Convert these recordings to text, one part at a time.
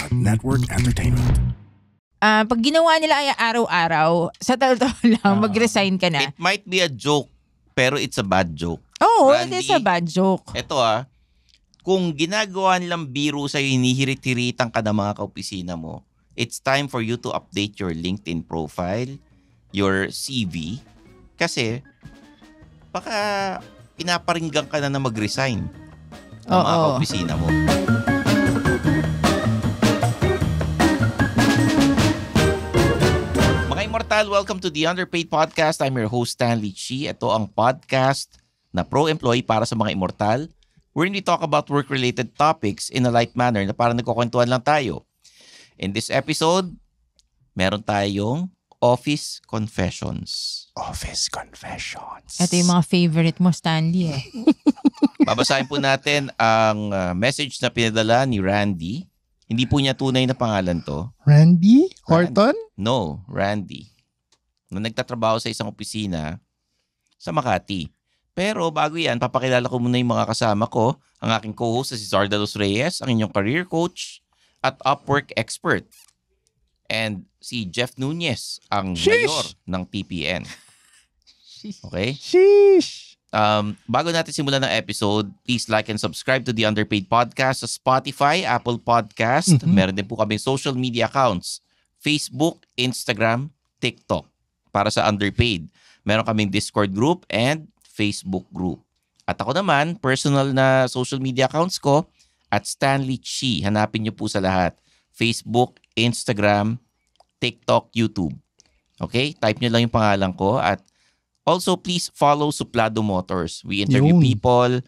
Pod Network Entertainment. Pag ginawa nila ay araw-araw, sa totoo lang, mag-resign ka na. It might be a joke, pero it's a bad joke. Oh, Randy, it is a bad joke. Ito kung ginagawa nilang biro sa'yo, hinihirit-hiritan ka ng mga kaopisina mo, it's time for you to update your LinkedIn profile, your CV, kasi baka pinaparinggan ka na mag-resign ng mga kaopisina mo. Mga Immortal, welcome to the Underpaid Podcast. I'm your host, Stanley Chi. Ito ang podcast na pro-employee para sa mga Immortal, wherein we talk about work-related topics in a light manner na parang nagkukwentuhan lang tayo. In this episode, meron tayong Office Confessions. Office Confessions. Ito yung mga favorite mo, Stanley eh. Babasahin po natin ang message na pinadala ni Randy. Hindi po niya tunay na pangalan to. Randy Horton? No, Randy. Na nagtatrabaho sa isang opisina sa Makati. Pero bago yan, papakilala ko muna yung mga kasama ko. Ang aking co-host na si Zar de los Reyes, ang inyong career coach at Upwork expert. And si Jeff Nunez, ang mayor ng TPN. Okay? Sheesh! Bago natin simulan ng episode, please like and subscribe to the Underpaid Podcast sa Spotify, Apple Podcast. Meron din po kami social media accounts. Facebook, Instagram, TikTok para sa Underpaid. Meron kaming Discord group and Facebook group. At ako naman, personal na social media accounts ko at Stanley Chi. Hanapin niyo po sa lahat. Facebook, Instagram, TikTok, YouTube. Okay? Type niyo lang yung pangalan ko. At also, please follow Suplado Motors. We interview people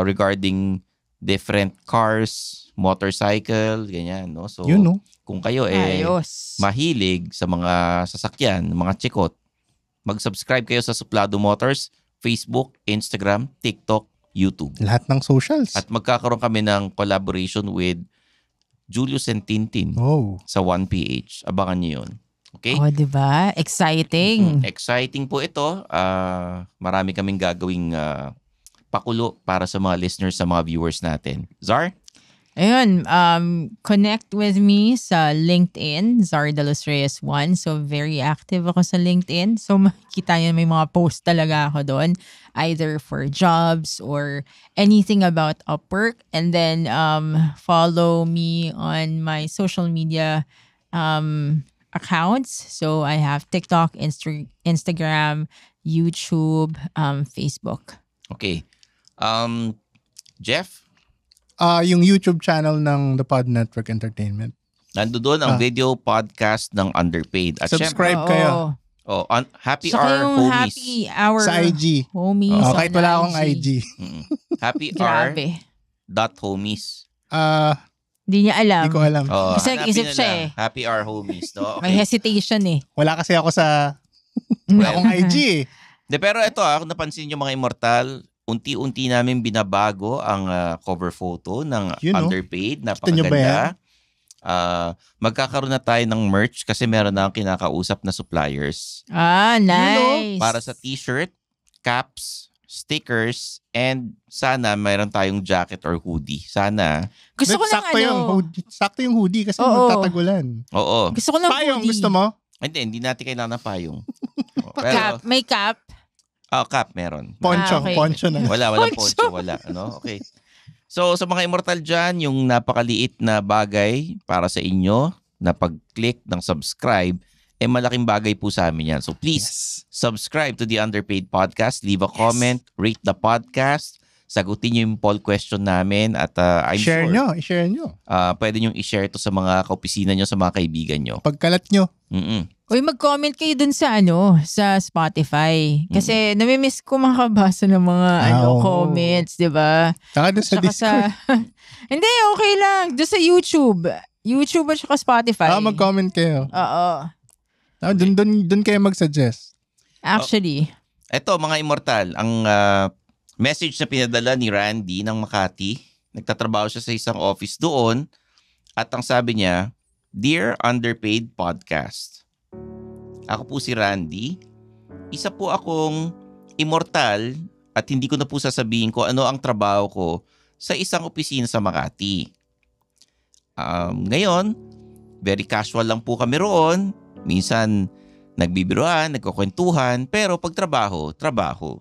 regarding different cars, motorcycle, ganyan. No? So, kung kayo mahilig sa mga sasakyan, mga tsikot, mag-subscribe kayo sa Suplado Motors, Facebook, Instagram, TikTok, YouTube. Lahat ng socials. At magkakaroon kami ng collaboration with Julius and Tintin sa 1PH. Abangan niyo yun. Okay? Oh, diba? Exciting. Exciting po ito. Marami kaming gagawing pakulo para sa mga listeners, sa mga viewers natin. Zar? Ayun, connect with me sa LinkedIn, Zar de los Reyes 1. So, very active ako sa LinkedIn. So, makikita nyo may mga post talaga ako doon, either for jobs or anything about Upwork. And then, follow me on my social media accounts. So, I have TikTok, Instagram, YouTube, Facebook. Okay. Jeff? Yung YouTube channel ng The Pod Network Entertainment. Nando doon ang video podcast ng Underpaid. At subscribe kayo. Happy Hour Homies. Happy Hour sa IG. Homies. Kahit wala akong IG. Happy Hour .homies. Hindi niya alam. Hindi ko alam. Kasi nag-isip siya eh. Happy Hour Homies. No? Okay. May hesitation eh. Wala kasi ako sa... Wala akong IG eh. Pero ito kung napansin nyo mga Immortal, unti-unti namin binabago ang cover photo ng Underpaid. Napakaganda. Magkakaroon na tayo ng merch kasi meron na akong kinakausap na suppliers. Nice. Para sa t-shirt, caps, stickers, and sana mayroon tayong jacket or hoodie. Sana. Gusto ko lang sakto yung hoodie kasi magtatagulan. Oo. Gusto ko lang payong, hoodie. gusto mo? Hindi natin kailangan ng payong. Cap, may cap. Cap meron. Poncho, okay. poncho na. Walang poncho, wala. Okay. So, sa mga Immortal dyan, yung napakaliit na bagay para sa inyo na pag-click ng subscribe, malaking bagay po sa amin yan. So, please, subscribe to the Underpaid Podcast. Leave a comment, rate the podcast, sagutin nyo yung poll question namin at i-share nyo. Pwede nyo i-share to sa mga kaopisina nyo, sa mga kaibigan nyo. Pagkalat nyo. Uy, mag-comment kayo dun sa sa Spotify. Kasi namimiss ko makabasa ng mga comments, di ba? Saka dun sa Discord. Hindi, okay lang. Dun sa YouTube. YouTube at saka Spotify. Mag-comment kayo. Oo. Dun kayo mag-suggest. Actually. Ito, mga Immortal, ang message na pinadala ni Randy ng Makati. Nagtatrabaho siya sa isang office doon. At ang sabi niya, Dear Underpaid Podcast, ako po si Randy. Isa po akong immortal at hindi ko na po sasabihin ko ano ang trabaho ko sa isang opisina sa Makati. Ngayon, very casual lang po kami roon. Minsan, nagbibiruan, nagkukwentuhan, pero pag trabaho, trabaho.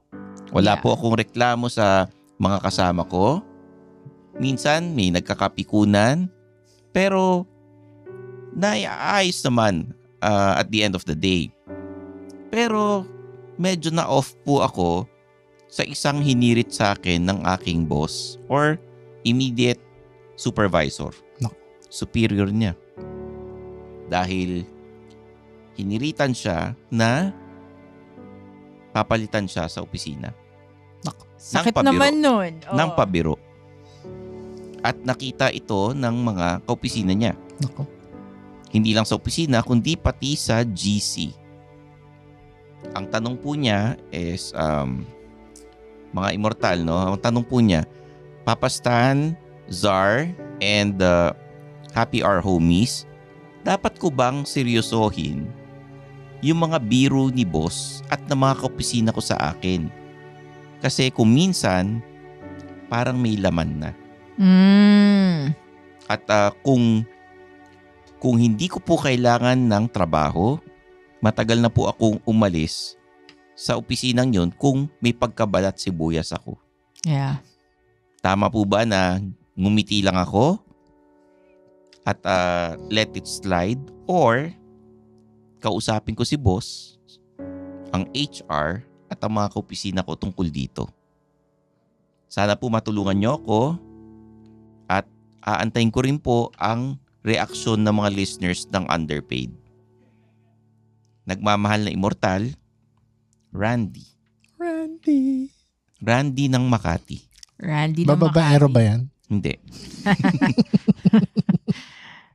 Wala po akong reklamo sa mga kasama ko. Minsan, may nagkakapikunan, pero naiayos naman at the end of the day. Pero medyo na-off po ako sa isang hinirit sa akin ng aking boss or immediate supervisor. No. Superior niya. Dahil hiniritan siya na papalitan siya sa opisina. Sakit naman nun. Ng pabiro. At nakita ito ng mga kaopisina niya. Nako. Hindi lang sa opisina, kundi pati sa GC. Ang tanong po niya is, mga immortal, no? Ang tanong po niya, Papa Stan, Czar, and Happy Hour homies, dapat ko bang seryosohin yung mga biro ni boss at ng mga kaopisina ko sa akin? Kasi kung minsan, parang may laman na. At kung hindi ko po kailangan ng trabaho, matagal na po akong umalis sa opisinang yun kung may pagkabalat sibuyas ako. Yeah. Tama po ba na ngumiti lang ako at let it slide, or kausapin ko si boss, ang HR at ang mga kaopisina ko tungkol dito? Sana po matulungan nyo ako at aantayin ko rin po ang reaksyon ng mga listeners ng Underpaid. Nagmamahal na immortal, Randy. Randy ng Makati. Randy ng Babaero Makati. ba yan? Hindi.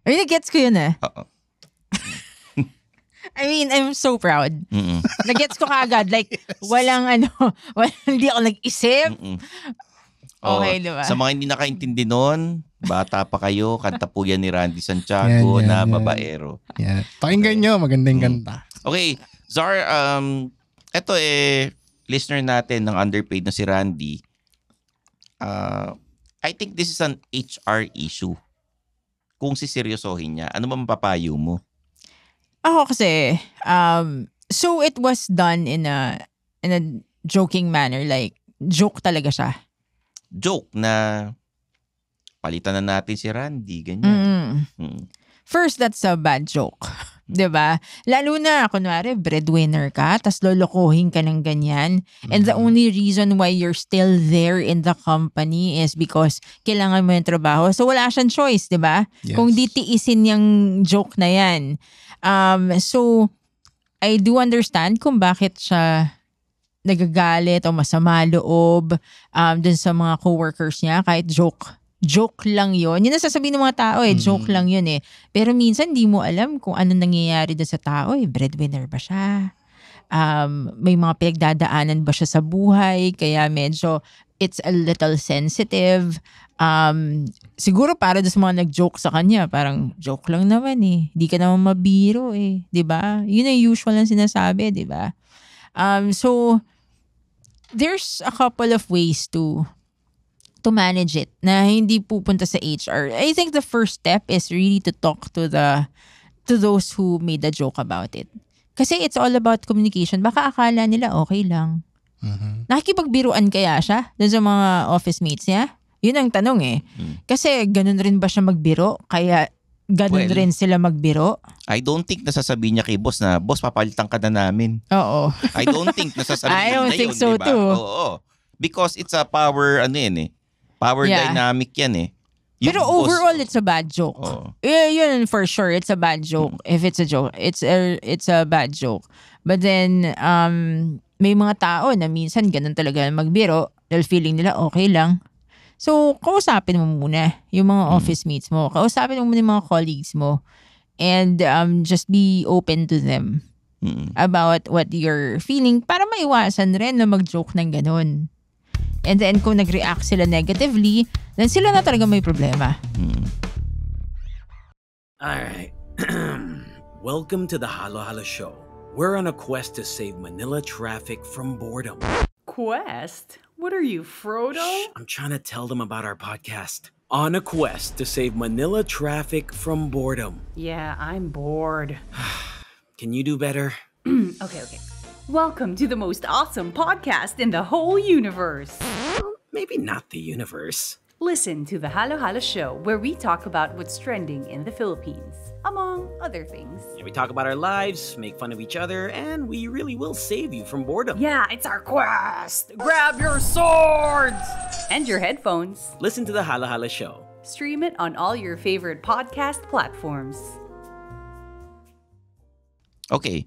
I mean, gets ko yun Oo. I mean, I'm so proud. Mm-mm. Nagets ko kaagad. Like, hindi ako nag-isip. Mm-mm. Okay, diba? Sa mga hindi nakaintindi nun, bata pa kayo, kanta po yan ni Randy Santiago na Babaero. Yeah. Pakinggan nyo, magandang kanta. Okay, Czar, eto listener natin ng Underpaid na si Randy. I think this is an HR issue. Kung siseryosohin niya, ano ba mapapayo mo? Ako kasi, so it was done in a joking manner. Like, joke talaga siya. Joke na palitan na natin si Randy, ganyan. First, that's a bad joke. 'Di ba? Lalo na, kunwari, breadwinner ka, tas lolokohin ka ng ganyan. And the only reason why you're still there in the company is because kailangan mo yung trabaho. So, wala siyang choice, 'di ba? Yes. Kung di tiisin yung joke na yan. So, I do understand kung bakit siya nagagalit o masama loob dun sa mga coworkers niya, kahit joke lang yun. Yun ang sasabihin ng mga tao joke lang yun Pero minsan di mo alam kung ano nangyayari dun sa tao breadwinner ba siya? May mga pinagdadaanan ba siya sa buhay? Kaya medyo it's a little sensitive. Siguro para dun sa mga nag-joke sa kanya, parang joke lang naman Di ka naman mabiro diba? Yun ang usual ang sinasabi, diba? So there's a couple of ways to manage it na hindi pupunta sa HR. I think the first step is really to talk to those who made the joke about it. Kasi it's all about communication. Baka akala nila okay lang. Nakikipagbiruan kaya siya dun sa mga office mates niya? Yun ang tanong Kasi ganun rin ba siya magbiro? Kaya ganun rin sila magbiro? I don't think nasasabihin niya kay boss na, boss, papalitan ka na namin. Oo. I don't think nasasabihin I don't na think yun, so diba? too. Oo. Because it's a power, power dynamic yan Yung Pero boss, overall, it's a bad joke. Oo. Yun for sure, it's a bad joke. If it's a joke, it's a bad joke. But then, may mga tao na minsan ganun talaga magbiro dahil feeling nila okay lang. So, kausapin mo muna yung mga office mates mo. Kausapin mo muna yung mga colleagues mo. And just be open to them about what you're feeling para maiwasan rin na mag-joke ng ganun. And then, kung nag-react sila negatively, then sila na talaga may problema. Alright. Welcome to the Halo Halo Show. We're on a quest to save Manila traffic from boredom. Quest? What are you, Frodo? Shh, I'm trying to tell them about our podcast. on a quest to save Manila traffic from boredom. Yeah, I'm bored. Can you do better? Okay. Welcome to the most awesome podcast in the whole universe. Maybe not the universe. Listen to the Halo Halo Show, where we talk about what's trending in the Philippines, among other things. Yeah, we talk about our lives, make fun of each other, and we really will save you from boredom. Yeah, it's our quest! Grab your swords! And your headphones. Listen to the Halo Halo Show. Stream it on all your favorite podcast platforms. Okay.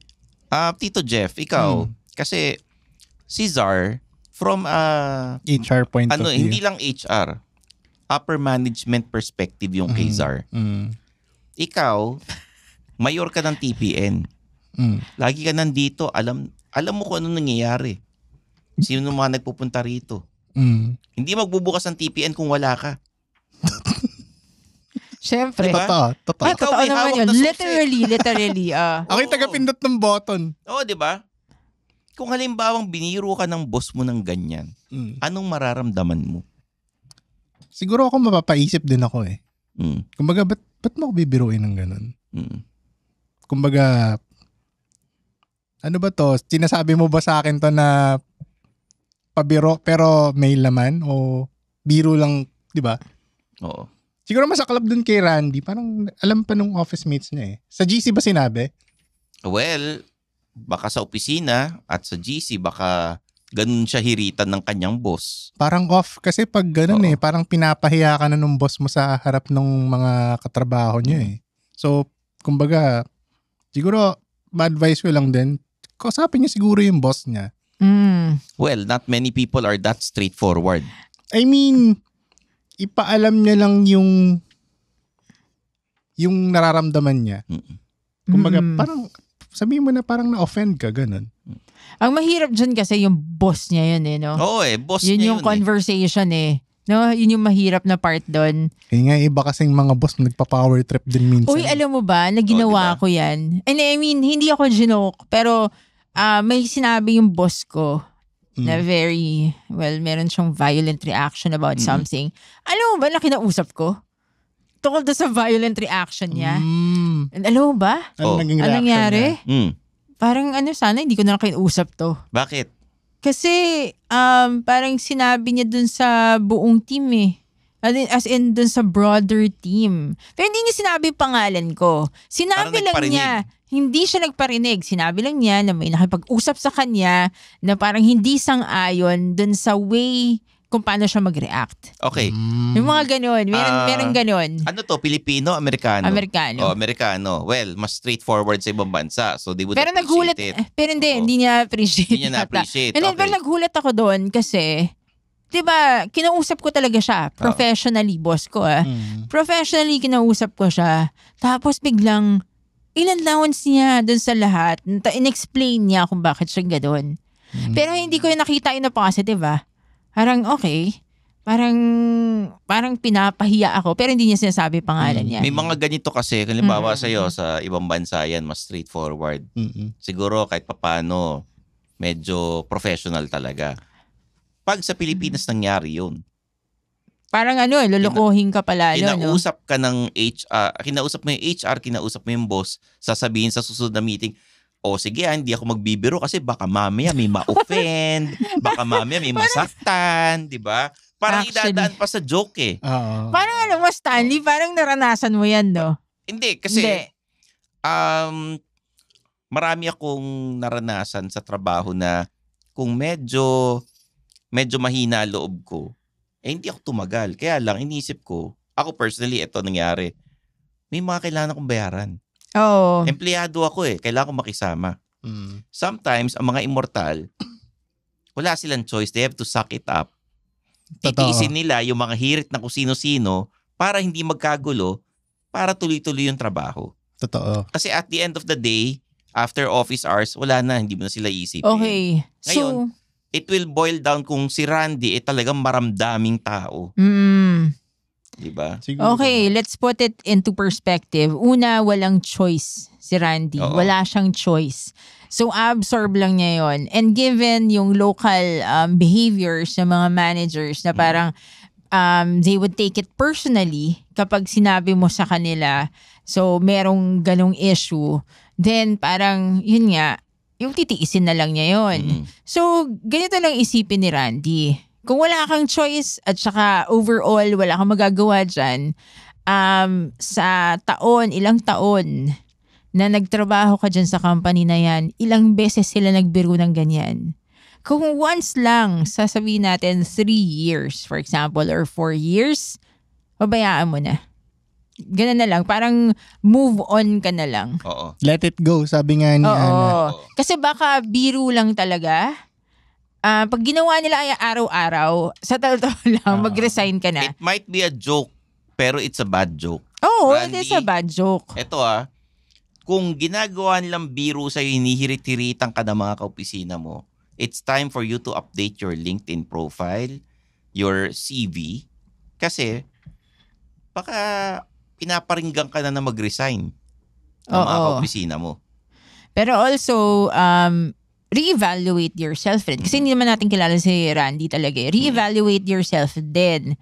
Tito Jeff, ikaw, kasi si Czar, from HR point of view. hindi lang HR, upper management perspective yung kay Czar. Ikaw, mayor ka ng TPN. Lagi ka nandito, alam mo kung ano nangyayari. Sino mga nagpupunta rito. Hindi magbubukas ng TPN kung wala ka. Siyempre. Diba? Totoo. Totoo naman yun. Literally. Ako'y taga-pindot ng button. Oo, di ba? Kung halimbawang biniro ka ng boss mo ng ganyan, anong mararamdaman mo? Siguro ako mapapaisip din ako eh. Kumbaga, ba't mo ako bibiruin ng ganun? Kumbaga, ano ba to? Sinasabi mo ba sa akin to na pabiro pero may laman o biro lang, di ba? Oo. Siguro masaklap dun kay Randy. Parang alam pa nung office mates niya eh. Sa GC ba sinabi? Well, baka sa opisina at sa GC, baka ganun siya hiritan ng kanyang boss. Parang off. Kasi pag ganun parang pinapahiya ka na nung boss mo sa harap ng mga katrabaho niya eh. So, kumbaga, siguro, ma-advise ko lang din, kausapin niya siguro yung boss niya. Well, not many people are that straightforward. I mean, ipaalam niya lang yung nararamdaman niya. Kumbaga, parang sabihin mo na parang na-offend ka, ganun. Ang mahirap dyan kasi yung boss niya yun eh, no? Oo boss yun niya yung conversation eh. No, yun yung mahirap na part doon. Kaya nga, iba kasing mga boss nagpa-power trip din minsan. Uy, alam mo ba, na ginawa ko yan. And I mean, hindi ako ginoke, pero may sinabi yung boss ko na very, well, meron siyang violent reaction about something. Alam mo ba na kinausap ko? Tungkol doon sa violent reaction niya. And alam mo ba? Ano naging reaction nangyari? niya? Parang sana hindi ko na lang kinausap to. Bakit? Kasi parang sinabi niya dun sa buong team eh. As in dun sa broader team. Pero hindi niya sinabi pangalan ko. Sinabi lang niya, hindi siya nagparinig. Sinabi lang niya na may nakipag-usap sa kanya na parang hindi sang-ayon dun sa way kung paano siya mag-react. Okay. Yung mga ganun. Meron ganun. Ano to? Pilipino? Amerikano? Amerikano. Amerikano. Well, mas straightforward sa ibang bansa. So they would Pero appreciate nagulat, it. Pero hindi niya appreciate. Hindi niya na-appreciate. And then, pero nagulat ako doon kasi, diba, kinausap ko talaga siya. Professionally, boss ko Professionally, kinausap ko siya. Tapos biglang, in-announce niya doon sa lahat. In-explain niya kung bakit siya gano'n. Pero hindi ko yung nakita yung na positive Parang okay. Parang pinapahiya ako. Pero hindi niya sinasabi pangalan niya. May mga ganito kasi, halimbawa sa'yo, sa ibang bansa yan, mas straightforward. Siguro kahit papano, medyo professional talaga. Pag sa Pilipinas nangyari yun. Parang lulukuhin ka pala. Kinausap ka ng HR, kinausap mo yung HR, kinausap mo yung boss, sasabihin sa susunod na meeting, sige hindi ako magbibiro kasi baka mamaya may ma-offend, baka mamaya may masaktan, di ba? Parang idadaan pa sa joke eh. Parang Stanley, parang naranasan mo yan, no? Hindi, kasi marami akong naranasan sa trabaho na kung medyo mahina loob ko, hindi ako tumagal. Kaya lang, iniisip ko, ako personally, ito nangyari, may mga kailangan akong bayaran. Empleyado ako kailangan ko makisama. Sometimes, ang mga immortal, wala silang choice. They have to suck it up. Titiisin nila yung mga hirit na kung sino-sino para hindi magkagulo, para tuloy-tuloy yung trabaho. Totoo. Kasi at the end of the day, after office hours, wala na, hindi mo na sila isipin. Okay. Ngayon, it will boil down kung si Randy talagang maramdaming tao. Diba? Okay, let's put it into perspective. Una, walang choice si Randy. Wala siyang choice. So, absorb lang niya yon. And given yung local behaviors ng mga managers na parang they would take it personally kapag sinabi mo sa kanila. So, merong ganong issue. Then, parang, yun nga, yung titiisin na lang niya yun. So, ganito lang isipin ni Randy. Kung wala kang choice at saka overall wala kang magagawa dyan, sa ilang taon na nagtrabaho ka dyan sa company na yan, ilang beses sila nagbiro ng ganyan. Kung once lang, sasabihin natin 3 years, for example, or 4 years, pabayaan mo na. Ganun na lang. Parang move on ka na lang. Oo. Let it go, sabi nga ni Ana. Kasi baka biro lang talaga. Pag ginawa nila ay araw-araw, sa totoo lang, mag-resign ka na. It might be a joke, pero it's a bad joke. Oo, Randy, it is a bad joke. Ito kung ginagawa nilang biro sa'yo, hinihirit-hiritan ka ng mga kaopisina mo, it's time for you to update your LinkedIn profile, your CV, kasi baka pinaparinggan ka na mag-resign ng mga kaopisina mo. Pero also, reevaluate yourself rin. Kasi hindi naman natin kilala si Randy talaga. Reevaluate yourself din.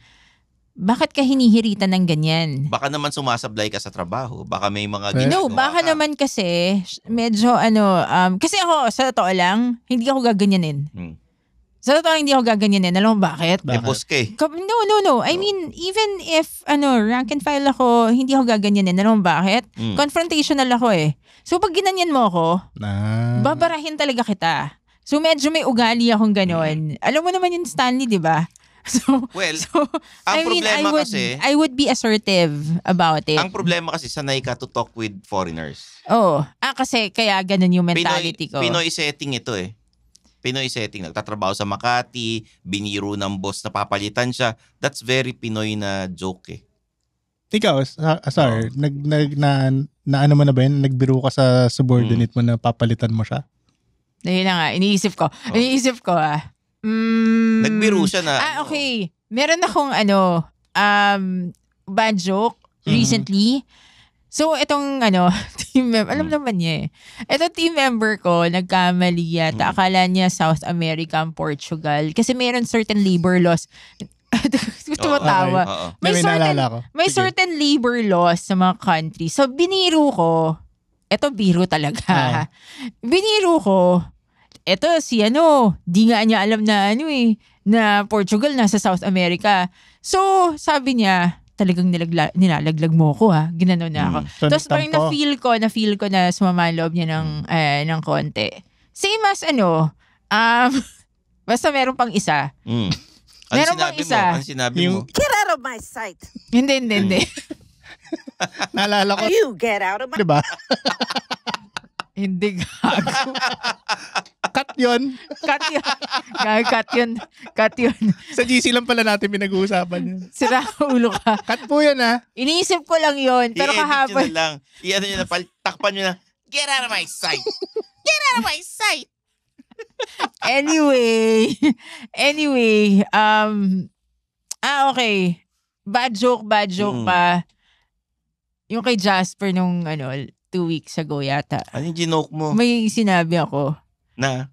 Bakit ka hinihiritan ng ganyan? Baka naman sumasablay ka sa trabaho. Baka may mga No, baka naman kasi medyo kasi ako sa totoo lang, hindi ako gaganyanin. Sa totoo lang, hindi ako gaganyanin. Alam mo bakit? Boss ka eh. No. I mean, even if rank and file ako, hindi ako gaganyanin. Alam mo bakit? Confrontational ako eh. So pag ginanyan mo ako, babarahin talaga kita. So medyo may ugali akong ganon. Alam mo naman yung Stanley, di ba? So, ang problema kasi, I would be assertive about it. Ang problema kasi, sanay ka to talk with foreigners. Kasi kaya ganun yung mentality ko. Pinoy setting ito eh. Pinoy setting. Nagtatrabaho sa Makati, biniro ng boss na papalitan siya. That's very Pinoy na joke eh. Ikaw, sorry, ano mo na ba yun? Nagbiro ka sa subordinate mo na papalitan mo siya? Dahil na nga, iniisip ko. Nagbiro siya na. Okay. Meron akong bad joke recently. So, itong team member, alam naman niya eh. Itong team member ko, nagkamali yata. Akala niya South America, Portugal. Kasi meron certain labor laws. Tumatawa. May certain labor laws sa mga country. So, biniro ko. Ito, biro talaga. Biniro ko. Ito, di nga niya alam na na Portugal nasa South America. So, sabi niya, talagang nilalaglag mo ko Ginanon na ako. Tapos parang na-feel ko na sumama loob niya ng konti. Same as basta meron pang isa. Meron pang isa. Ano sinabi mo? Get out of my sight. Hindi. Naalala ko. You get out of my... Diba? Hindi gago. Cut yun. Cut yun. Sa GC lang pala natin pinag-uusapan yun. Sira ulo ka. Cut po yun Iniisip ko lang yun. Pero kahapon. I-edit nyo na lang. I-ano nyo na, takpan nyo na. Get out of my sight. Get out of my sight. Anyway. Okay. Bad joke pa. Yung kay Jasper nung 2 weeks ago yata. Ano yung ginoke mo? May sinabi ako. Na?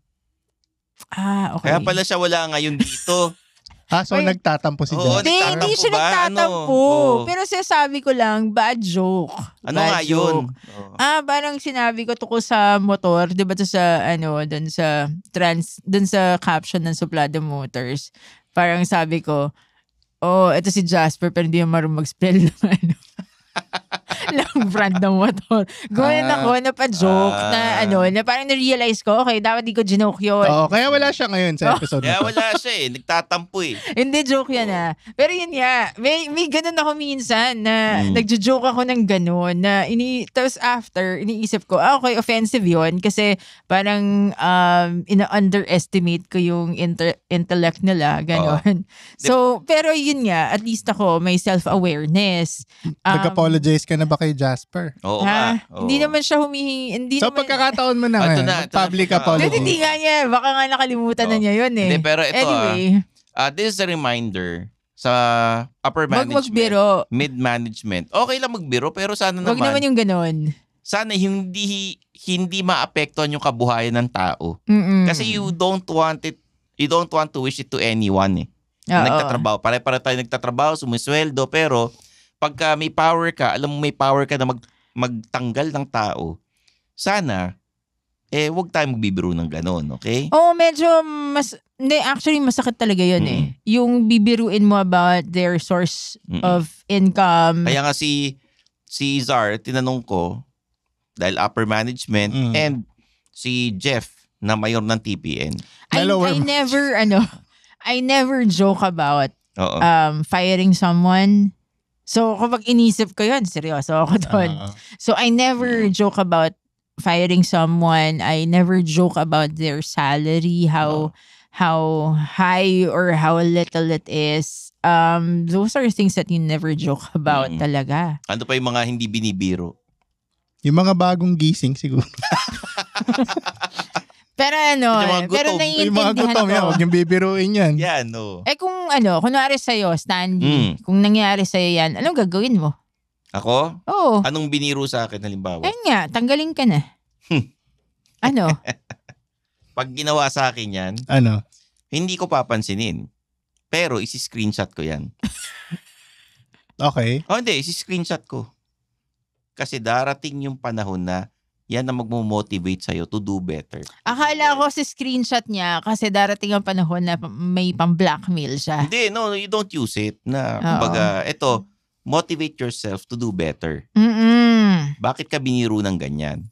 Okay. Kaya pala siya wala ngayon dito. So nagtatampo si Jasper? Hindi siya nagtatampo. Pero sasabi ko lang, bad joke. Ano nga yun? Parang sinabi ko tungkol sa motor. Diba ito sa, dun sa caption ng Suplada Motors. Parang sabi ko, ito si Jasper pero hindi marunong mag-spell ng lang brand ng motor. Gawin ako na pa-joke na na parang na-realize ko, okay, dapat di ko ginoke yun. Kaya wala siya ngayon sa episode Kaya wala siya nagtatampo Hindi, joke yan Pero yun nga, may ganun ako minsan na nagjo-joke ako ng ganun na tapos after, iniisip ko, okay, offensive yun kasi parang ina-underestimate ko yung intellect nila, ganun. So, pero yun nga, at least ako, may self-awareness. Nag-apologize ka na ba kay Jasper? Oo nga. Hindi naman siya humihingi. So pagkakataon mo na public apology. Hindi nga niya. Baka nga nakalimutan na niya yun Hindi, pero ito anyway. This is a reminder sa upper management, magbiro. mid-management. Okay lang magbiro, pero sana Wag naman yung ganon. Sana hindi maapektuhan yung kabuhayan ng tao. Kasi you don't want to wish it to anyone Oo. Nagtatrabaho. Pare-pare tayo nagtatrabaho, sumisweldo, pero pagka may power ka, alam mo may power ka na magtanggal ng tao, sana, wag tayo magbibiro ng ganon, okay? Oo, medyo actually masakit talaga yun Yung bibiruin mo about their source of income. Kaya nga si Zar, tinanong ko, dahil upper management, and si Jeff, na mayor ng TPN. I never joke about Oo. firing someone. So, kapag inisip ko yun, seryoso ako doon. So, I never joke about firing someone. I never joke about their salary, how high or how little it is. Those are things that you never joke about talaga. Ano pa yung mga hindi binibiro? Yung mga bagong gising siguro. Pero pero yung mga naiintindihan gutom yan, ko. huwag yung bibiruin yan. Yeah, no. Kung kunwari sa'yo, Stanley, kung nangyari sa'yo yan, anong gagawin mo? Ako? Oo. Anong biniro sa akin, halimbawa? Ayun nga, tanggalin ka na. Ano? Pag ginawa sa akin yan, hindi ko papansinin. Pero isi-screenshot ko yan. Okay. Hindi, isi-screenshot ko. Kasi darating yung panahon na yan na magmo-motivate sa'yo to do better. Akala ko si screenshot niya kasi darating ang panahon na may pang-blackmail siya. Hindi, no, you don't use it. Kumbaga, motivate yourself to do better. Bakit ka biniro ng ganyan?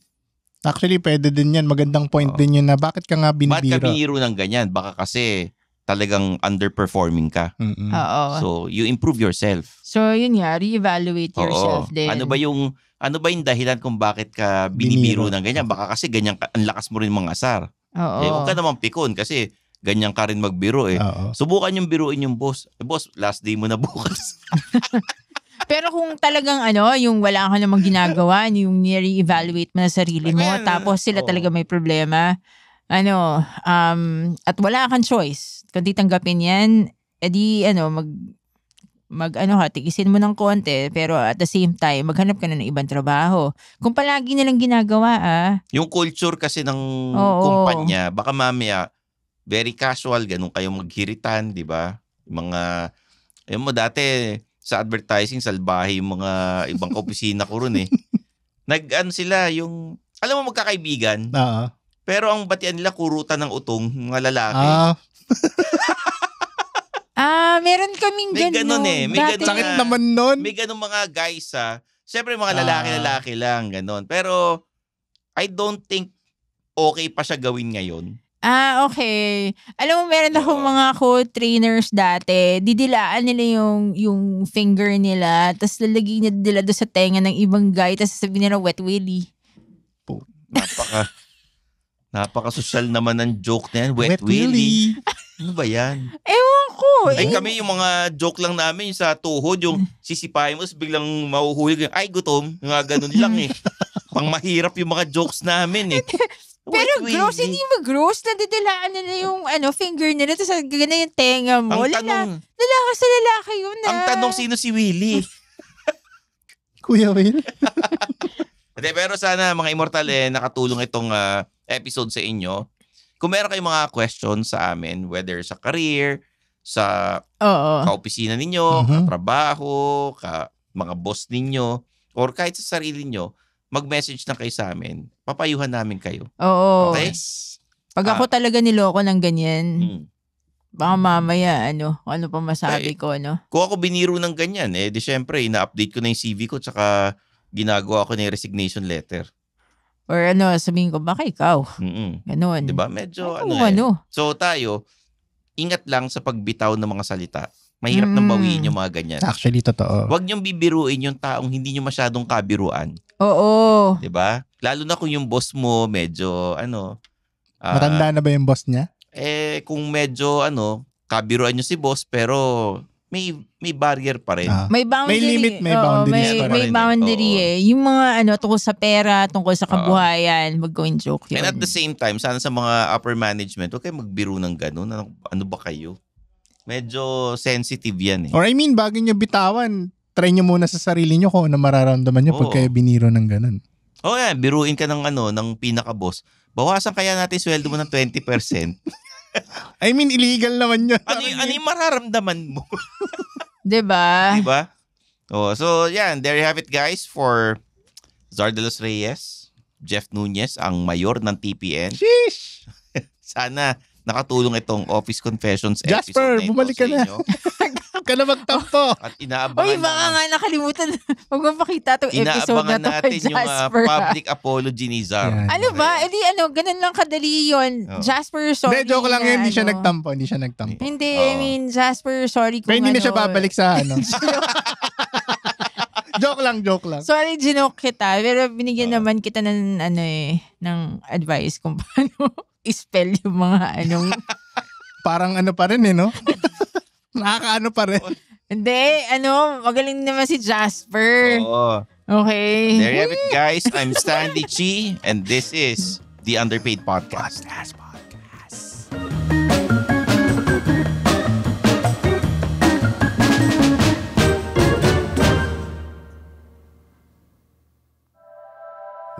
Actually, pwede din yan. Magandang point din yun na bakit ka nga binibiro. Bakit ka biniro ng ganyan? Baka kasi talagang underperforming ka. Oo. So, you improve yourself. So, yun nga, reevaluate yourself din. Ano ba yung dahilan kung bakit ka binibiro ng ganyan? Baka kasi ganyan ang lakas mo rin mga asar. Oo. Huwag ka naman pikon kasi ganyan ka rin magbiro Subukan yung biruin yung boss. Boss, last day mo na bukas. Pero kung talagang yung wala ka namang ginagawa, yung ni-reevaluate mo na sarili mo, tapos sila talaga may problema, at wala kang choice, kundi tanggapin yan, edi tigisin mo ng konti, pero at the same time, maghanap ka na ng ibang trabaho. Kung palagi nilang ginagawa, Yung culture kasi ng kumpanya, baka mamaya, very casual, ganun kayo maghiritan, di ba? Yung mo dati, sa advertising, salbahe yung mga ibang opisina ko ron sila, alam mo magkakaibigan, pero ang batian nila, kurutan ng utong, mga lalaki. Meron kaming May ganun May ganun Sakit naman nun. May ganun mga guys Siyempre mga lalaki lang, ganun. Pero, I don't think okay pa siya gawin ngayon. Okay. Alam mo, meron akong mga co-trainers dati. Didilaan nila yung finger nila, tapos lalagay nila doon sa tenga ng ibang guy, tapos sasabihin nila wet willy. Napaka-social naman ng joke na yan. Wet willy. Ano ba yan? Ewan ko. Kami yung mga joke lang namin sa tuhod, yung sisipahin mo, biglang mahuhuli. Ay, gutom. Yung mga ganun lang Pang mahirap yung mga jokes namin Pero gross, hindi mo gross. Nadidilaan nila yung finger nila, tapos gana yung tenga mo. Ang tanong, lalaki sa lalaki yun Ang tanong, sino si Willie? Kuya Will. Pero sana mga immortal nakatulong itong episode sa inyo. Kung meron kayong mga questions sa amin, whether sa career, sa kaopisina ninyo, katrabaho, mga boss ninyo, or kahit sa sarili nyo, mag-message na kayo sa amin. Papayuhan namin kayo. Oo. Okay? Pag ako talaga niloko ng ganyan, baka mamaya, ano pa masabi ko, Kung ako biniro ng ganyan, di syempre, ina-update ko na yung CV ko, tsaka ginagawa ko na yung resignation letter. Or sabihin ko, baka ikaw. Ganun. Diba? Medyo, So tayo, ingat lang sa pagbitaw ng mga salita. Mahirap nang bawiin yung mga ganyan. Actually, totoo. Huwag niyong bibiruin yung taong hindi niyo masyadong kabiruan. Oo. Diba? Lalo na kung yung boss mo medyo, matanda na ba yung boss niya? Kung medyo, kabiruan niyo si boss, pero may barrier pa rin. May boundary. May limit, may boundary. May boundary Yung mga tungkol sa pera, tungkol sa kabuhayan, mag-going joke yun. And at the same time, sana sa mga upper management, huwag kayo magbiro ng ganun. Ano ba kayo? Medyo sensitive yan Or bago nyo bitawan, try nyo muna sa sarili nyo kung ano mararamdaman nyo pag kayo biniro ng ganun. Biruin ka ng ng pinaka-boss. Bawasan kaya natin sweldo mo ng 20%. I mean, illegal naman yun. Ano yung mararamdaman mo? Diba? Diba? Oh, so, yan. There you have it, guys, for Zar de los Reyes, Jeff Nunez, ang mayor ng TPN. Sheesh! Sana nakatulong itong Office Confessions Jasper, episode bumalik ka na. Oh. Ka na magtampo. At inaabangan Uy, baka nga nakalimutan. Huwag mo pakita itong episode na to natin kay yung Jasper. public apology ni Zar. Yan. Ano ba? Eh di ganun lang kadali yun. Oh. Jasper, sorry. Hindi, joke lang na, yun. Hindi siya ano. nagtampo. Hindi siya nagtampo. Hindi, Oo. I mean, Jasper, sorry kung Pero hindi na siya ano. babalik sa ano. joke lang. Sorry, ginoke kita. Pero binigyan naman kita ng ng advice kung paano i-spell yung mga anong... Parang ano pa rin no? Nakakaano pa rin. Hindi, magaling naman si Jasper. Oo. Okay. There you have it, guys. I'm Stanley Chi, and this is the Underpaid Podcast.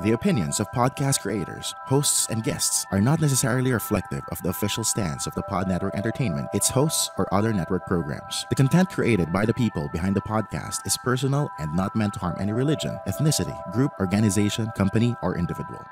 The opinions of podcast creators, hosts, and guests are not necessarily reflective of the official stance of the Pod Network Entertainment, its hosts, or other network programs. The content created by the people behind the podcast is personal and not meant to harm any religion, ethnicity, group, organization, company, or individual.